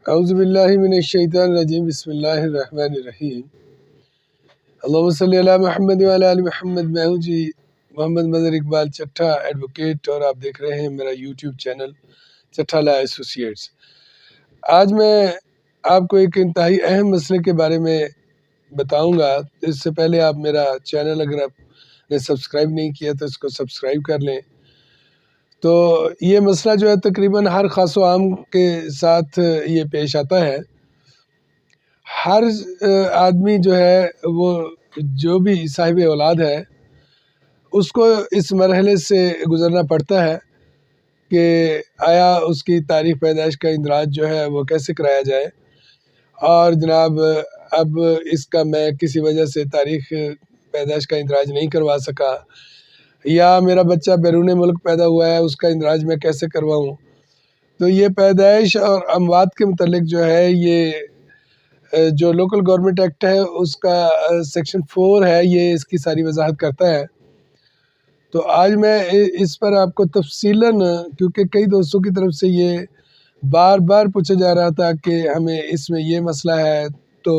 اعوذ باللہ من الشیطان الرجیم بسم اللہ الرحمن الرحیم اللہم صلی علی محمد وعلی آل محمد۔ میں ہوں جی محمد مظہر اقبال چٹھا ایڈوکیٹ، اور آپ دیکھ رہے ہیں میرا یوٹیوب چینل چٹھا لا ایسوسیٹس۔ آج میں آپ کو ایک انتہائی اہم مسئلے کے بارے میں بتاؤں گا۔ اس سے پہلے آپ میرا چینل اگر آپ نے سبسکرائب نہیں کیا تو اس کو سبسکرائب کر لیں۔ تو یہ مسئلہ جو ہے تقریباً ہر خاص و عام کے ساتھ یہ پیش آتا ہے۔ ہر آدمی جو ہے وہ جو بھی صاحب اولاد ہے اس کو اس مرحلے سے گزرنا پڑتا ہے کہ آیا اس کی تاریخ پیدائش کا اندراج جو ہے وہ کیسے کرایا جائے، اور جناب اب اس کا میں کسی وجہ سے تاریخ پیدائش کا اندراج نہیں کروا سکا، یا میرا بچہ بیرون ملک پیدا ہوا ہے اس کا اندراج میں کیسے کرواؤں۔ تو یہ پیدائش اور اموات کے متعلق جو ہے یہ جو لوکل گورنمنٹ ایکٹ ہے اس کا سیکشن 4 ہے، یہ اس کی ساری وضاحت کرتا ہے۔ تو آج میں اس پر آپ کو تفصیلاً، کیونکہ کئی دوستوں کی طرف سے یہ بار بار پوچھا جا رہا تھا کہ ہمیں اس میں یہ مسئلہ ہے، تو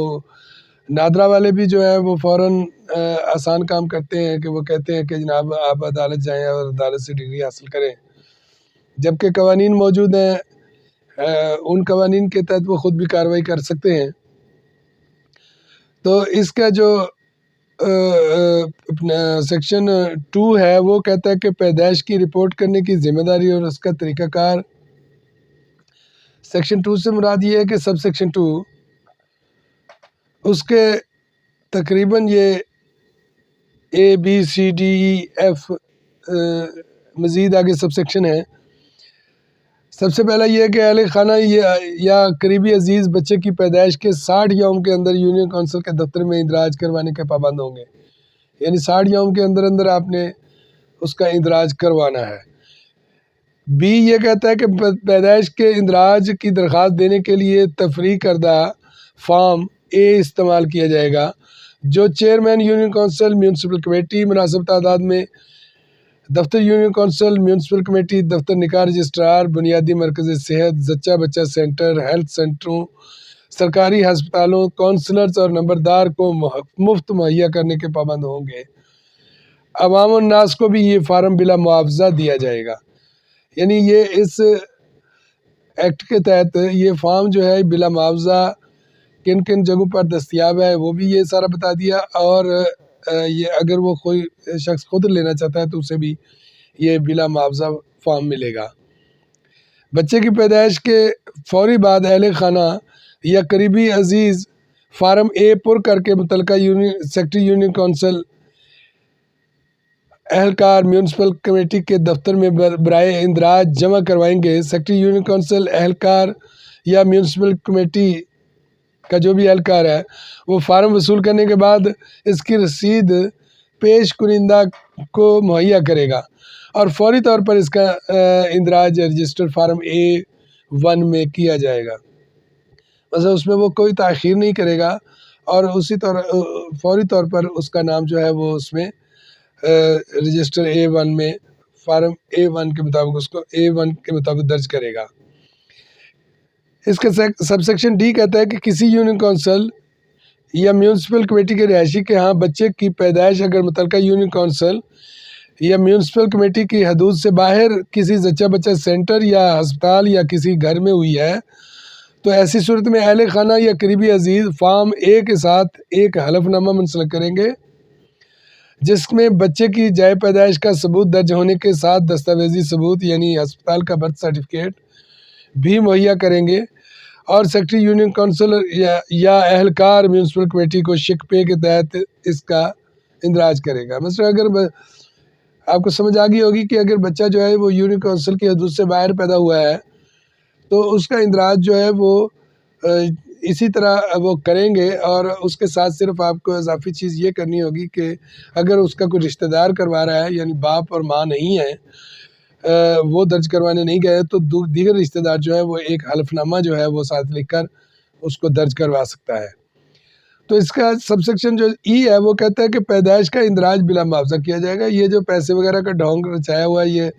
نادرا والے بھی جو ہے وہ فوراً آسان کام کرتے ہیں کہ وہ کہتے ہیں کہ جناب آپ عدالت جائیں اور عدالت سے ڈگری حاصل کریں، جبکہ قوانین موجود ہیں، ان قوانین کے تحت وہ خود بھی کارروائی کر سکتے ہیں۔ تو اس کا جو سیکشن 2 ہے وہ کہتا ہے کہ پیدائش کی رپورٹ کرنے کی ذمہ داری اور اس کا طریقہ کار۔ سیکشن 2 سے مراد یہ ہے کہ سب سیکشن 2 اس کے تقریباً یہ ABCDEF مزید آگے سب سیکشن ہے۔ سب سے پہلا یہ ہے کہ اہل خانہ یا قریبی عزیز بچے کی پیدائش کے 60 یوم کے اندر یونین کونسل کے دفتر میں اندراج کروانے کے پابند ہوں گے، یعنی 60 یوم کے اندر اندر آپ نے اس کا اندراج کروانا ہے۔ بی یہ کہتا ہے کہ پیدائش کے اندراج کی درخواست دینے کے لیے تفریح کردہ فارم A استعمال کیا جائے گا، جو chairman union council municipal committee مناسب تعداد میں، دفتر یونین کونسل میونسپل کمیٹی، دفتر نکاح رجسٹرار، بنیادی مرکز صحت، زچہ بچہ سینٹر، ہیلتھ سینٹروں، سرکاری ہسپتالوں، کونسلرز اور نمبردار کو مفت مہیا کرنے کے پابند ہوں گے۔ عوام الناس کو بھی یہ فارم بلا معاوضہ دیا جائے گا، یعنی یہ اس ایکٹ کے تحت یہ فارم جو ہے بلا معاوضہ کن کن جگہوں پر دستیاب ہے وہ بھی یہ سارا بتا دیا، اور یہ اگر وہ کوئی شخص خود لینا چاہتا ہے تو اسے بھی یہ بلا معاوضہ فارم ملے گا۔ بچے کی پیدائش کے فوری بعد اہل خانہ یا قریبی عزیز فارم A پر کر کے متعلقہ سیکٹری یونین کونسل اہلکار میونسپل کمیٹی کے دفتر میں برائے اندراج جمع کروائیں گے۔ سیکٹری یونین کونسل اہلکار یا میونسپل کمیٹی کا جو بھی اہلکار ہے وہ فارم وصول کرنے کے بعد اس کی رسید پیش کنندہ کو مہیا کرے گا، اور فوری طور پر اس کا اندراج رجسٹر فارم A1 میں کیا جائے گا۔ مثلا اس میں وہ کوئی تاخیر نہیں کرے گا، اور فوری طور پر اس کا نام جو ہے وہ اس میں رجسٹر A1 میں فارم A1 کے مطابق اس کو A1 کے مطابق درج کرے گا۔ اس کا سب سیکشن ڈی کہتا ہے کہ کسی یونین کونسل یا میونسپل کمیٹی کے رہائشی کے ہاں بچے کی پیدائش اگر متعلقہ یونین کونسل یا میونسپل کمیٹی کی حدود سے باہر کسی زچہ بچہ سینٹر یا ہسپتال یا کسی گھر میں ہوئی ہے، تو ایسی صورت میں اہل خانہ یا قریبی عزیز فارم A کے ساتھ ایک حلف نامہ منسلک کریں گے، جس میں بچے کی جائے پیدائش کا ثبوت درج ہونے کے ساتھ دستاویزی ثبوت یعنی ہسپتال کا برتھ سرٹیفکیٹ بھی مہیا کریں گے، اور سیکٹری یونین کونسل یا اہلکار میونسپل کمیٹی کو شک پے کے تحت اس کا اندراج کرے گا۔ مثلا اگر آپ کو سمجھ آگئی ہوگی کہ اگر بچہ جو ہے وہ یونین کونسل کی حدود سے باہر پیدا ہوا ہے تو اس کا اندراج جو ہے وہ اسی طرح وہ کریں گے، اور اس کے ساتھ صرف آپ کو اضافی چیز یہ کرنی ہوگی کہ اگر اس کا کوئی رشتہ دار کروا رہا ہے، یعنی باپ اور ماں نہیں ہے، وہ درج کروانے نہیں گئے، تو دیگر رشتہ دار جو ہے وہ ایک حلف نامہ جو ہے وہ ساتھ لکھ کر اس کو درج کروا سکتا ہے۔ تو اس کا سب سیکشن جو ای ہے وہ کہتا ہے کہ پیدائش کا اندراج بلا معاوضہ کیا جائے گا۔ یہ جو پیسے وغیرہ کا ڈھونگ رچایا ہوا ہے، یہ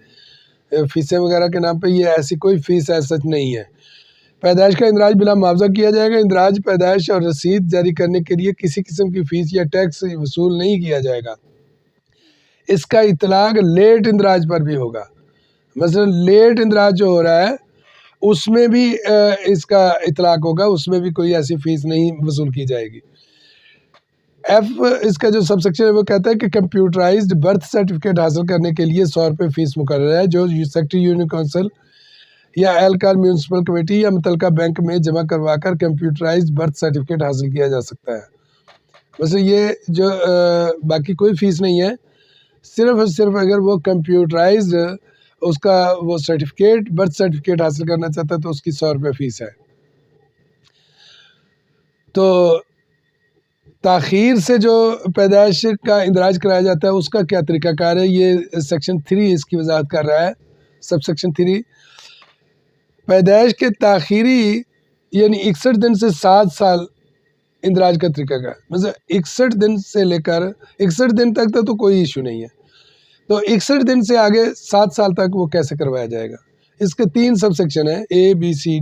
فیسیں وغیرہ کے نام پہ، یہ ایسی کوئی فیس ایز سچ نہیں ہے۔ پیدائش کا اندراج بلا معاوضہ کیا جائے گا. اندراج پیدائش اور رسید جاری کرنے کے لیے کسی قسم کی فیس یا ٹیکس وصول نہیں کیا جائے گا. اس کا اطلاق لیٹ اندراج پر بھی ہوگا. مثلا لیٹ اندراج جو ہو رہا ہے اس میں بھی اس کا اطلاق ہوگا, اس میں بھی کوئی ایسی فیس نہیں وصول کی جائے گی. ایف اس کا جو سب سیکشن ہے وہ کہتا ہے کہ کمپیوٹرائزڈ برتھ سرٹیفکیٹ حاصل کرنے کے لیے 100 روپے فیس مقرر ہے, جو سیکٹری یونین کونسل یا اہلکار میونسپل کمیٹی یا متعلقہ بینک میں جمع کروا کر کمپیوٹرائزڈ برتھ سرٹیفکیٹ حاصل کیا جا سکتا ہے. ویسے یہ جو باقی کوئی فیس نہیں ہے, صرف اور صرف اگر وہ کمپیوٹرائزڈ اس کا وہ سرٹیفکیٹ برتھ سرٹیفکیٹ حاصل کرنا چاہتا ہے تو اس کی 100 روپے فیس ہے. تو تاخیر سے جو پیدائش کا اندراج کرایا جاتا ہے اس کا کیا طریقہ کار ہے, یہ سیکشن 3 اس کی وضاحت کر رہا ہے. سب سیکشن 3 پیدائش کے تاخیری یعنی 61 دن سے 7 سال اندراج کا طریقہ کار. مثلا 61 دن سے لے کر 61 دن تک تو کوئی ایشو نہیں ہے, تو 61 دن سے آگے 7 سال تک وہ کیسے کروایا جائے گا. اس کے 3 سب سیکشن ہیں, اے بی سی.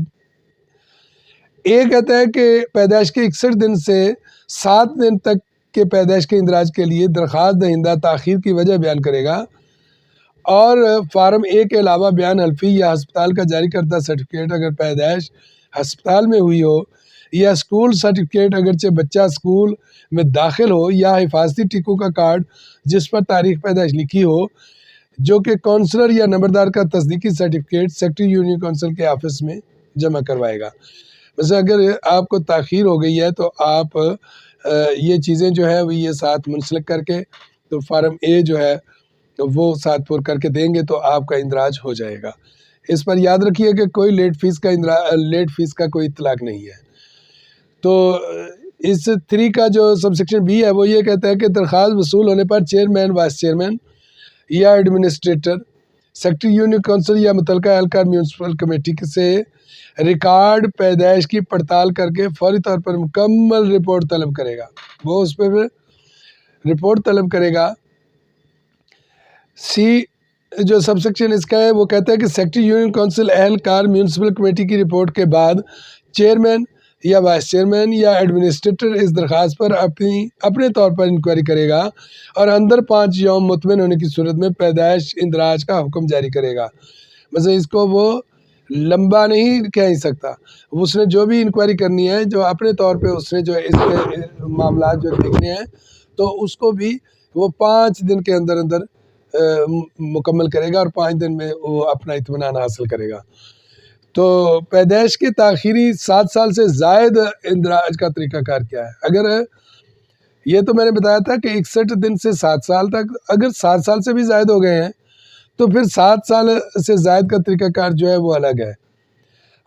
اے کہتا ہے کہ پیدائش کے 61 دن سے 7 دن تک کے پیدائش کے اندراج کے لیے درخواست دہندہ تاخیر کی وجہ بیان کرے گا, اور فارم اے کے علاوہ بیان حلفی یا ہسپتال کا جاری کردہ سرٹیفکیٹ اگر پیدائش ہسپتال میں ہوئی ہو, یا اسکول سرٹیفکیٹ اگرچہ بچہ اسکول میں داخل ہو, یا حفاظتی ٹیکوں کا کارڈ جس پر تاریخ پیدائش لکھی ہو, جو کہ کونسلر یا نمبردار کا تصدیقی سرٹیفکیٹ سیکٹری یونین کونسل کے آفس میں جمع کروائے گا. ویسے اگر آپ کو تاخیر ہو گئی ہے تو آپ یہ چیزیں جو ہے وہ یہ ساتھ منسلک کر کے تو فارم اے جو ہے وہ ساتھ پور کر کے دیں گے تو آپ کا اندراج ہو جائے گا. اس پر یاد رکھیے کہ کوئی لیٹ فیس کا کوئی اطلاق نہیں ہے. تو اس 3 کا جو سب سیکشن بی ہے وہ یہ کہتا ہے کہ درخواست وصول ہونے پر چیئرمین, وائس چیئرمین یا ایڈمنسٹریٹر سیکٹری یونین کونسل یا متعلقہ اہلکار میونسپل کمیٹی سے ریکارڈ پیدائش کی پڑتال کر کے فوری طور پر مکمل رپورٹ طلب کرے گا. وہ اس پہ رپورٹ طلب کرے گا. سی جو سب سیکشن اس کا ہے وہ کہتا ہے کہ سیکٹری یونین کونسل اہلکار میونسپل کمیٹی کی رپورٹ کے بعد چیئرمین یا وائس چیئرمین یا ایڈمنسٹریٹر اس درخواست پر اپنے طور پر انکوائری کرے گا, اور اندر 5 یوم مطمئن ہونے کی صورت میں پیدائش اندراج کا حکم جاری کرے گا. مثلا اس کو وہ لمبا نہیں کہہ سکتا, اس نے جو بھی انکوائری کرنی ہے, جو اپنے طور پہ اس نے جو اس کے معاملات جو دیکھنے ہیں تو اس کو بھی وہ 5 دن کے اندر مکمل کرے گا, اور 5 دن میں وہ اپنا اطمینان حاصل کرے گا. تو پیدائش کے تاخیری 7 سال سے زائد اندراج کا طریقہ کار کیا ہے. اگر یہ تو میں نے بتایا تھا کہ 61 دن سے 7 سال تک, اگر 7 سال سے بھی زائد ہو گئے ہیں تو پھر 7 سال سے زائد کا طریقہ کار جو ہے وہ الگ ہے.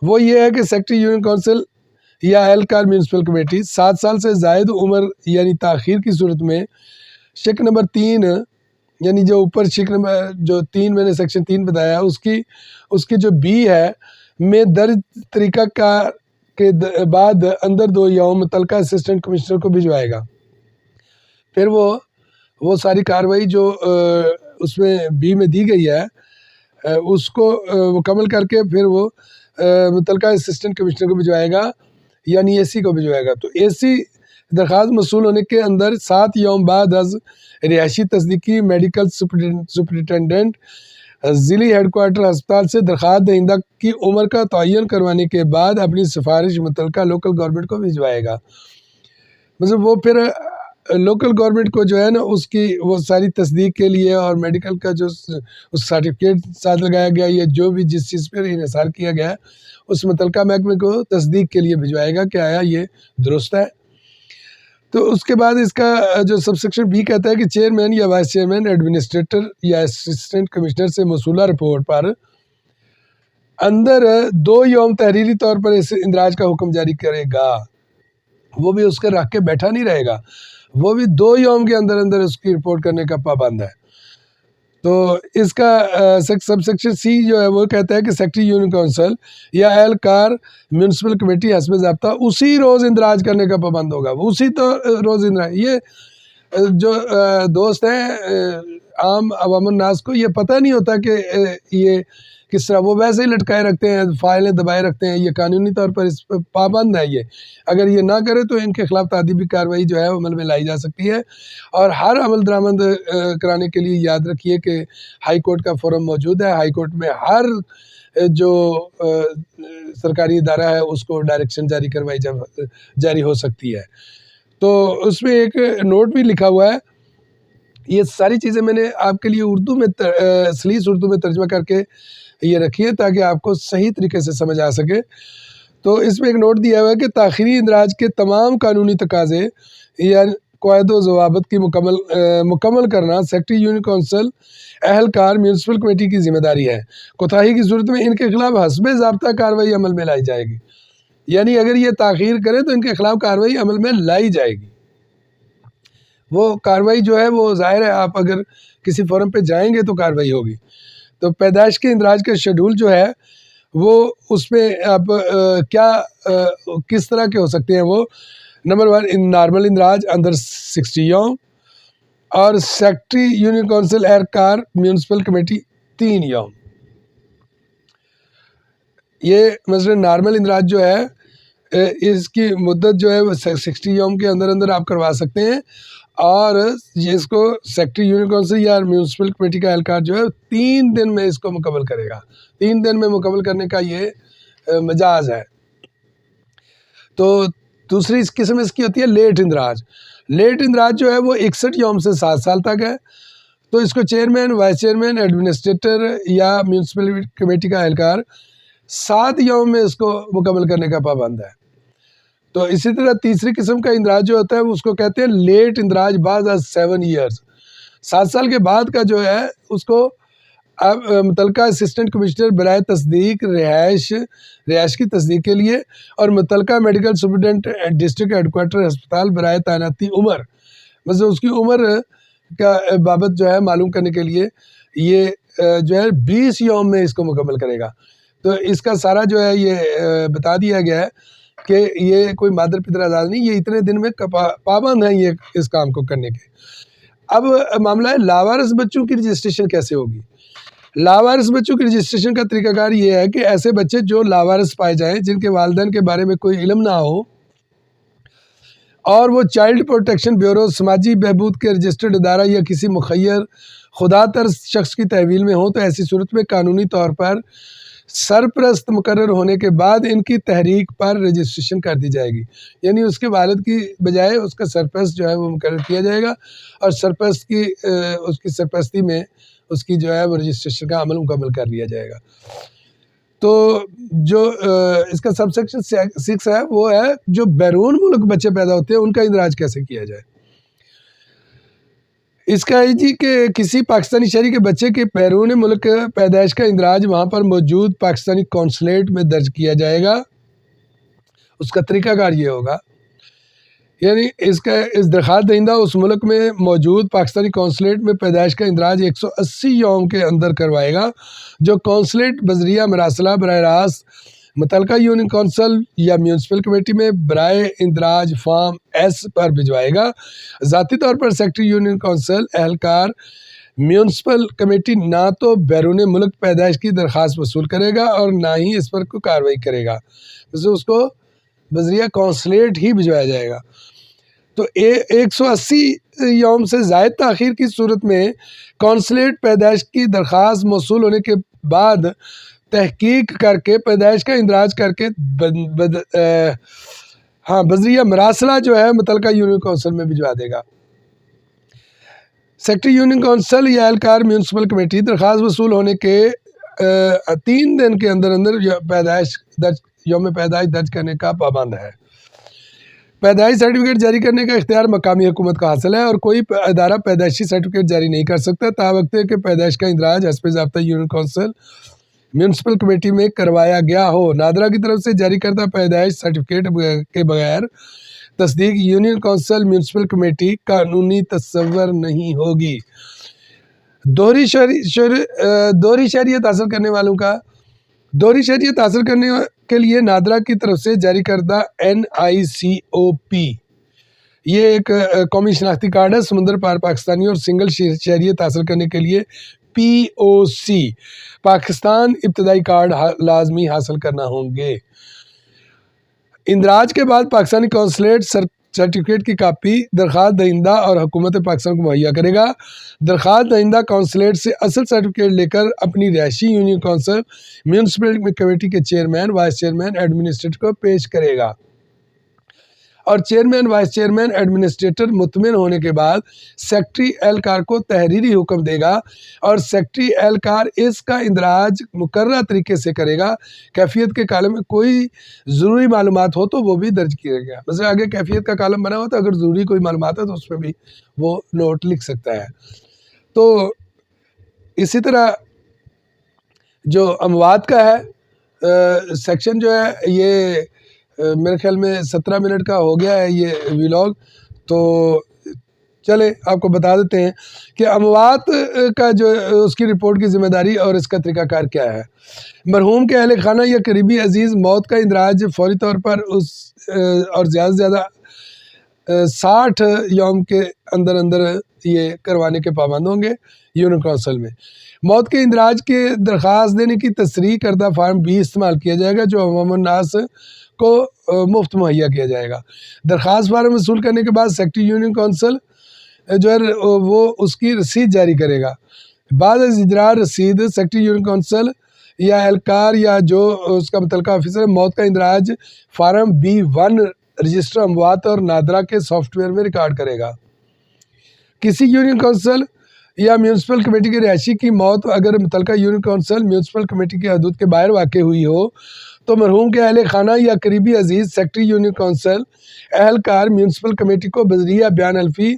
وہ یہ ہے کہ سیکٹری یونین کونسل یا اہلکار میونسپل کمیٹی 7 سال سے زائد عمر یعنی تاخیر کی صورت میں شق نمبر 3 یعنی جو اوپر شق نمبر جو 3 میں نے سیکشن 3 بتایا اس کی جو بی ہے میں درج طریقہ کار کے بعد اندر 2 یوم متعلقہ اسسٹنٹ کمشنر کو بھجوائے گا. پھر وہ ساری کارروائی جو اس میں بی میں دی گئی ہے اس کو مکمل کر کے پھر وہ متعلقہ اسسٹنٹ کمشنر کو بھجوائے گا, یعنی اے سی کو بھجوائے گا. تو اے سی درخواست موصول ہونے کے اندر 7 یوم بعد از رہائشی تصدیقی میڈیکل سپرنٹینڈنٹ ضلعی ہیڈ کوارٹر ہسپتال سے درخواست دہندہ کی عمر کا تعین کروانے کے بعد اپنی سفارش متعلقہ لوکل گورنمنٹ کو بھجوائے گا. مطلب وہ پھر لوکل گورنمنٹ کو جو ہے نا اس کی وہ ساری تصدیق کے لیے اور میڈیکل کا جو اس سرٹیفکیٹ ساتھ لگایا گیا یا جو بھی جس چیز پر انحصار کیا گیا ہے اس متعلقہ محکمے کو تصدیق کے لیے بھجوائے گا کہ آیا یہ درست ہے. تو اس کے بعد اس کا جو سب سیکشن بی کہتا ہے کہ چیئرمین یا وائس چیئرمین ایڈمنسٹریٹر یا اسسٹنٹ کمشنر سے موصولہ رپورٹ پر اندر 2 یوم تحریری طور پر اس اندراج کا حکم جاری کرے گا. وہ بھی اس کے رکھ کے بیٹھا نہیں رہے گا, وہ بھی 2 یوم کے اندر اس کی رپورٹ کرنے کا پابند ہے. تو اس کا سب سیکشن سی جو ہے وہ کہتا ہے کہ سیکٹری یونین کونسل یا اہلکار میونسپل کمیٹی حسب ضابطہ اسی روز اندراج کرنے کا پابند ہوگا. وہ اسی تو روز اندراج, یہ جو دوست ہیں عام عوام الناس کو یہ پتہ نہیں ہوتا کہ یہ کس طرح، وہ ویسے ہی لٹکائے رکھتے ہیں، فائلیں دبائے رکھتے ہیں. یہ قانونی طور پر اس پہ پابند ہے. یہ اگر یہ نہ کرے تو ان کے خلاف تعدیبی کارروائی جو ہے عمل میں لائی جا سکتی ہے. اور ہر عمل درآمد کرانے کے لیے یاد رکھیے کہ ہائی کورٹ کا فورم موجود ہے. ہائی کورٹ میں ہر جو سرکاری ادارہ ہے اس کو ڈائریکشن جاری ہو سکتی ہے. تو اس میں ایک نوٹ بھی لکھا ہوا ہے. یہ ساری چیزیں میں نے آپ کے لیے اردو میں سلیس اردو میں ترجمہ کر کے یہ رکھی ہے تاکہ آپ کو صحیح طریقے سے سمجھ آ سکے. تو اس میں ایک نوٹ دیا ہوا ہے کہ تاخیری اندراج کے تمام قانونی تقاضے یا قواعد و ضوابط کی مکمل کرنا سیکرٹری یونین کونسل اہلکار میونسپل کمیٹی کی ذمہ داری ہے. کوتاہی کی صورت میں ان کے خلاف حسب ضابطہ کارروائی عمل میں لائی جائے گی. یعنی اگر یہ تاخیر کرے تو ان کے خلاف کارروائی عمل میں لائی جائے گی. وہ کارروائی جو ہے وہ ظاہر ہے آپ اگر کسی فورم پہ جائیں گے تو کارروائی ہوگی. تو پیدائش کے اندراج کا شیڈول جو ہے وہ اس میں آپ کس طرح کے ہو سکتے ہیں. وہ نمبر 1 نارمل اندراج اندر 60 یوم، اور سیکرٹری یونین کونسل اہلکار میونسپل کمیٹی 3 یوم. یہ مثلا نارمل اندراج جو ہے اس کی مدت جو ہے وہ 60 یوم کے اندر اندر آپ کروا سکتے ہیں. اور اس کو سیکرٹری یونین کونسل یا میونسپل کمیٹی کا اہلکار جو ہے 3 دن میں اس کو مکمل کرے گا. 3 دن میں مکمل کرنے کا یہ مجاز ہے. تو دوسری قسم اس کی ہوتی ہے لیٹ اندراج. لیٹ اندراج جو ہے وہ 61 یوم سے 7 سال تک ہے. تو اس کو چیئرمین، وائس چیئرمین، ایڈمنسٹریٹر یا میونسپل کمیٹی کا اہلکار 7 یوم میں اس کو مکمل کرنے کا پابند ہے. تو اسی طرح تیسری قسم کا اندراج جو ہوتا ہے اس کو کہتے ہیں لیٹ اندراج بعد از 7 ایئرز. 7 سال کے بعد کا جو ہے اس کو اب متعلقہ اسسٹنٹ کمشنر برائے تصدیق رہائش کی تصدیق کے لیے اور متعلقہ medical superintendent district headquarter ہسپتال برائے تعیناتی عمر، مثلا اس کی عمر کا بابت جو ہے معلوم کرنے کے لیے یہ جو ہے 20 یوم میں اس کو مکمل کرے گا. تو اس کا سارا جو ہے یہ بتا دیا گیا ہے کہ یہ کوئی مادر پدر آزاد نہیں، یہ اتنے دن میں پابند ہیں یہ اس کام کو کرنے کے. اب معاملہ ہے لاوارث بچوں کی رجسٹریشن کیسے ہوگی. لاوارث بچوں کی رجسٹریشن کا طریقہ کار یہ ہے کہ ایسے بچے جو لاوارث پائے جائیں، جن کے والدین کے بارے میں کوئی علم نہ ہو اور وہ چائلڈ پروٹیکشن بیورو، سماجی بہبود کے رجسٹرڈ ادارہ یا کسی مخیر خدا ترس شخص کی تحویل میں ہوں، تو ایسی صورت میں قانونی طور پر سرپرست مقرر ہونے کے بعد ان کی تحریک پر رجسٹریشن کر دی جائے گی. یعنی اس کے والد کی بجائے اس کا سرپرست جو ہے وہ مقرر کیا جائے گا، اور سرپرست کی اس کی سرپرستی میں اس کی جو ہے وہ رجسٹریشن کا عمل مکمل کر لیا جائے گا. تو جو اس کا سب سیکشن 6 ہے وہ ہے جو بیرون ملک بچے پیدا ہوتے ہیں ان کا اندراج کیسے کیا جائے. اس کا ہے جی کہ کسی پاکستانی شہری کے بچے کے بیرون ملک پیدائش کا اندراج وہاں پر موجود پاکستانی کونسلیٹ میں درج کیا جائے گا. اس کا طریقہ کار یہ ہوگا، یعنی اس درخواست دہندہ اس ملک میں موجود پاکستانی کونسلیٹ میں پیدائش کا اندراج 180 یوم کے اندر کروائے گا، جو کونسلیٹ بذریعہ مراسلہ براہ راست متعلقہ یونین کونسل یا میونسپل کمیٹی میں برائے اندراج فارم ایس پر بھجوائے گا. ذاتی طور پر سیکرٹری یونین کونسل اہلکار میونسپل کمیٹی نہ تو بیرون ملک پیدائش کی درخواست وصول کرے گا اور نہ ہی اس پر کوئی کارروائی کرے گا، اس کو بذریعہ کونسلیٹ ہی بھجوایا جائے گا. تو 180 یوم سے زائد تاخیر کی صورت میں کونسلیٹ پیدائش کی درخواست موصول ہونے کے بعد تحقیق کر کے پیدائش کا اندراج کر کے بذریعہ مراسلہ جو ہے متعلقہ یونین کونسل میں بھجوا دے گا. سیکرٹری یونین کونسل یا اہلکار میونسپل کمیٹی درخواست وصول ہونے کے 3 دن کے اندر اندر یوم پیدائش درج کرنے کا پابند ہے. پیدائش سرٹیفکیٹ جاری کرنے کا اختیار مقامی حکومت کا حاصل ہے اور کوئی ادارہ پیدائشی سرٹیفکیٹ جاری نہیں کر سکتا تاوقت کہ پیدائش کا اندراج حسب ضابطہ یونین کونسل میونسپل کمیٹی میں کروایا گیا ہو. نادرا کی طرف سے جاری کردہ پیدائش سرٹیفکیٹ کے بغیر تصدیق یونین کونسل میونسپل کمیٹی قانونی تصور نہیں ہوگی. دوہری شہریت حاصل کرنے والوں کا دوہری شہریت حاصل کرنے کے لیے نادرا کی طرف سے جاری کردہ NICOP یہ ایک قومی شناختی کارڈ ہے سمندر پار پاکستانی اور سنگل شہریت حاصل کرنے کے لیے POC پاکستان ابتدائی کارڈ لازمی حاصل کرنا ہوں گے۔ اندراج کے بعد پاکستانی قونصلیٹ سرٹیفکیٹ کی کاپی درخواست دہندہ اور حکومت پاکستان کو مہیا کرے گا۔ درخواست دہندہ قونصلیٹ سے اصل سرٹیفکیٹ لے کر اپنی رہائشی یونین کونسل میونسپل کمیٹی کے چیئرمین وائس چیئرمین ایڈمنسٹریٹر کو پیش کرے گا اور چیئرمین وائس چیئرمین ایڈمنسٹریٹر مطمئن ہونے کے بعد سیکٹری اہلکار کو تحریری حکم دے گا اور سیکٹری اہلکار اس کا اندراج مقررہ طریقے سے کرے گا۔ کیفیت کے کالم میں کوئی ضروری معلومات ہو تو وہ بھی درج کیا گیا، مثلا آگے کیفیت کا کالم بنا ہو تو اگر ضروری کوئی معلومات ہے تو اس پہ بھی وہ نوٹ لکھ سکتا ہے۔ تو اسی طرح جو اموات کا ہے سیکشن جو ہے یہ میرے خیال میں 17 منٹ کا ہو گیا ہے یہ ویلاگ، تو چلے آپ کو بتا دیتے ہیں کہ اموات کا جو اس کی رپورٹ کی ذمہ داری اور اس کا طریقہ کار کیا ہے۔ مرحوم کے اہل خانہ یا قریبی عزیز موت کا اندراج فوری طور پر اور زیادہ سے زیادہ 60 یوم کے اندر یہ کروانے کے پابند ہوں گے یونین کونسل میں۔ موت کے اندراج کے درخواست دینے کی تصریح کردہ فارم 20 استعمال کیا جائے گا جو عوام الناس کو مفت مہیا کیا جائے گا۔ درخواست فارم وصول کرنے کے بعد سیکٹری یونین کونسل جو ہے وہ اس کی رسید جاری کرے گا۔ بعد از اجرا رسید سیکٹری یونین کونسل یا اہلکار یا جو اس کا متعلقہ آفیسر موت کا اندراج فارم B1 رجسٹر اموات اور نادرہ کے سافٹ ویئر میں ریکارڈ کرے گا۔ کسی یونین کونسل یا میونسپل کمیٹی کے رہائشی کی موت اگر متعلقہ یونین کونسل میونسپل کمیٹی کی حدود کے باہر واقع ہوئی ہو تو مرحوم کے اہل خانہ یا قریبی عزیز سیکٹری یونین کونسل اہلکار میونسپل کمیٹی کو بذریعہ بیان الفی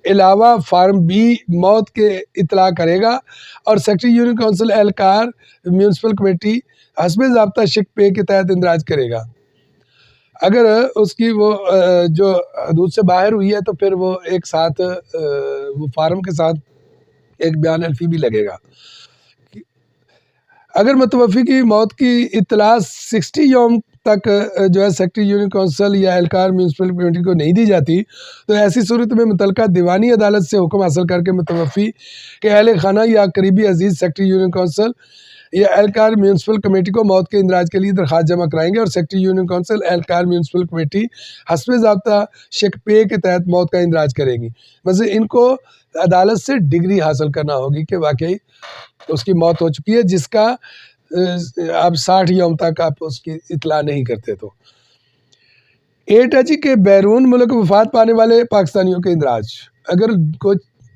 علاوہ فارم B موت کے اطلاع کرے گا اور سیکٹری یونین کونسل اہلکار میونسپل کمیٹی حسب ضابطہ شک پے کے تحت اندراج کرے گا۔ اگر اس کی وہ جو حدود سے باہر ہوئی ہے تو پھر وہ ایک ساتھ وہ فارم کے ساتھ ایک بیان الفی بھی لگے گا۔ اگر متوفی کی موت کی اطلاع 60 یوم تک جو ہے سیکٹری یونین کونسل یا اہلکار میونسپل کمیٹی کو نہیں دی جاتی تو ایسی صورت میں متعلقہ دیوانی عدالت سے حکم حاصل کر کے متوفی کے اہل خانہ یا قریبی عزیز سیکٹری یونین کونسل یا اہلکار میونسپل کمیٹی کو موت کے اندراج کے لیے درخواست جمع کرائیں گے اور سیکٹری یونین کونسل اہلکار میونسپل کمیٹی حسب ضابطہ شک پے کے تحت موت کا اندراج کریں گی۔ مثلا ان کو عدالت سے ڈگری حاصل کرنا ہوگی کہ واقعی اس کی موت ہو چکی ہے جس کا آپ 60 یوم تک آپ اس کی اطلاع نہیں کرتے۔ تو 8H کے بیرون ملک وفات پانے والے پاکستانیوں کے اندراج، اگر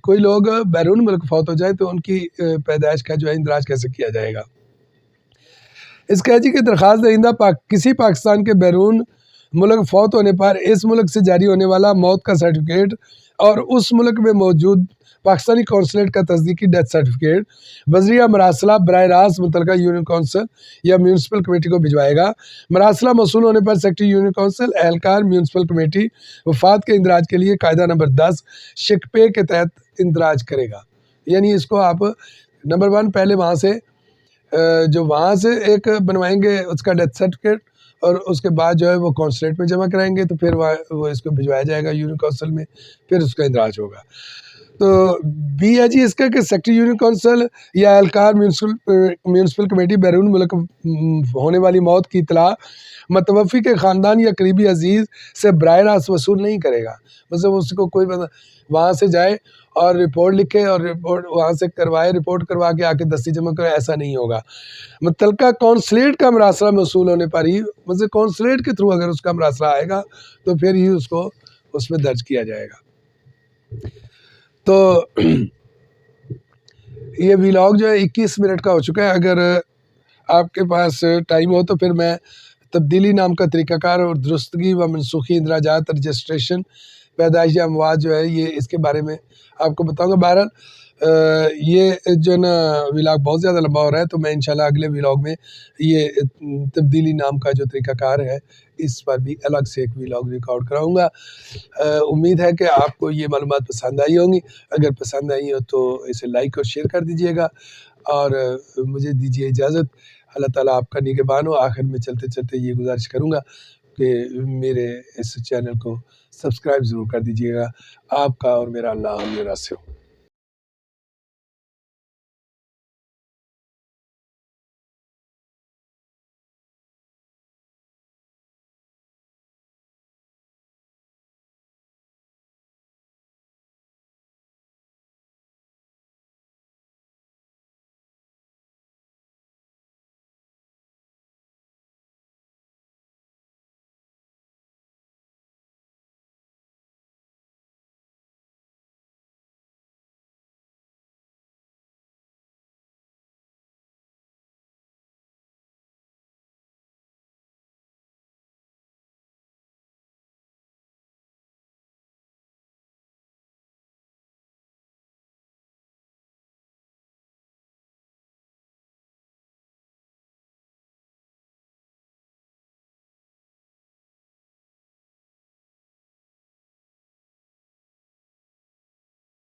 کوئی لوگ بیرون ملک فوت ہو جائیں تو ان کی پیدائش کا جو ہے اندراج کیسے کیا جائے گا۔ اس کیجی کے درخواست دہندہ کسی پاکستان کے بیرون ملک فوت ہونے پر اس ملک سے جاری ہونے والا موت کا سرٹیفکیٹ اور اس ملک میں موجود پاکستانی قونصلیٹ کا تصدیقی ڈیتھ سرٹیفکیٹ بذریعہ مراسلہ براہ راست متعلقہ یونین کونسل یا میونسپل کمیٹی کو بھجوائے گا۔ مراسلہ موصول ہونے پر سیکٹری یونین کونسل اہلکار میونسپل کمیٹی وفات کے اندراج کے لیے قاعدہ نمبر 10 شک پے کے تحت اندراج کرے گا۔ یعنی اس کو آپ نمبر 1 پہلے وہاں سے جو وہاں سے ایک بنوائیں گے اس کا ڈیتھ سرٹیفکیٹ اور اس کے بعد جو ہے وہ کونسلیٹ میں جمع کرائیں گے تو پھر وہ اس کو بھجوایا جائے گا یونین کونسل میں، پھر اس کا اندراج ہوگا۔ تو B ہے جی اس کا کہ سیکٹری یونین کونسل یا اہلکار میونسپل کمیٹی بیرون ملک ہونے والی موت کی اطلاع متوفی کے خاندان یا قریبی عزیز سے براہ راست وصول نہیں کرے گا۔ مطلب اس کو کوئی وہاں سے جائے اور رپورٹ لکھے اور رپورٹ وہاں سے کروائے، رپورٹ کروا کے آ کے دستی جمع کرے، ایسا نہیں ہوگا۔ متعلقہ کونسلیٹ کا مراسلہ موصول ہونے پر ہی مطلب کونسلیٹ کے تھرو اگر اس کا مراسلہ آئے گا تو پھر ہی اس کو اس میں درج کیا جائے گا۔ تو یہ ویلاگ جو ہے 21 منٹ کا ہو چکا ہے۔ اگر آپ کے پاس ٹائم ہو تو پھر میں تبدیلی نام کا طریقہ کار اور درستگی و منسوخی اندراجات رجسٹریشن پیدائش اموات جو ہے یہ اس کے بارے میں آپ کو بتاؤں گا۔ بہرحال یہ جو ہے نا ویلاگ بہت زیادہ لمبا ہو رہا ہے تو میں انشاءاللہ اگلے ویلاگ میں یہ تبدیلی نام کا جو طریقہ کار ہے اس پر بھی الگ سے ایک ویلاگ ریکارڈ کراؤں گا۔ امید ہے کہ آپ کو یہ معلومات پسند آئی ہوں گی۔ اگر پسند آئی ہو تو اسے لائک اور شیئر کر دیجئے گا اور مجھے دیجئے اجازت۔ اللہ تعالیٰ آپ کا نگہبان ہو۔ آخر میں چلتے چلتے یہ گزارش کروں گا کہ میرے اس چینل کو سبسکرائب ضرور کر دیجیے گا. آپ کا اور میرا اللہ حافظ ہو.